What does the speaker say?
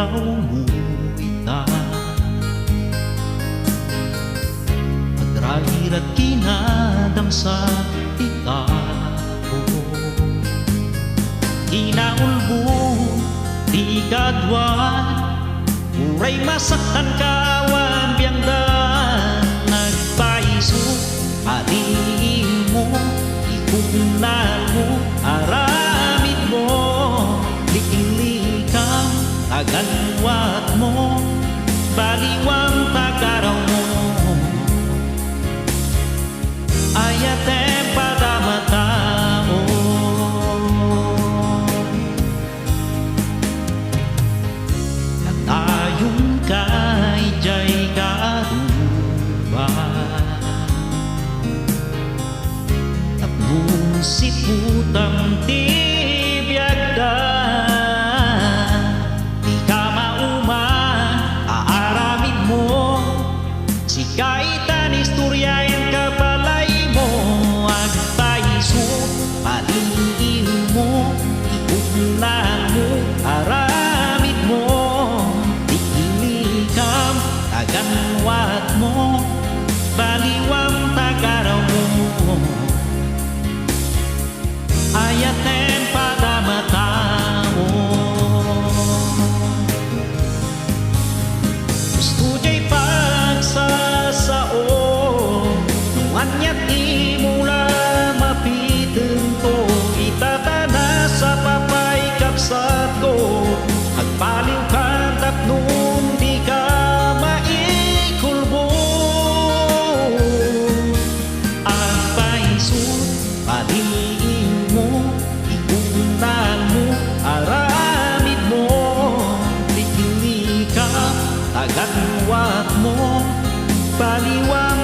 daw mo ita. Madragirat kinadam sa itako, kinaulbo di kadwa, uray masaktan ka wan biyangdan. Nagpaiso aliin mo, ikugnal mo, aramid mo, likilikam taganwat mo, baliwang tagaraw mo. Ayatem pada matao, natayong kay jay karuba, tapno si putang tibiyagda. Di ka mauma, aaramid mo, si kaitan istoryain ka balay mo. Agpaiso, paliin mo, ikukulan mo, aramid mo, dikilikam, taganwat mo, baliwang tagaraw mo. Ayatem pada matao, gusto jay pagsasao, nuanyat imula mapiteng ko, itatana sa papay kapsat ko. Agpaliw ka tapnon di ka maikulbo, agpaisot paliin mo, ikunan mo, aramid mo, likilikam, taganwat mo, baliwang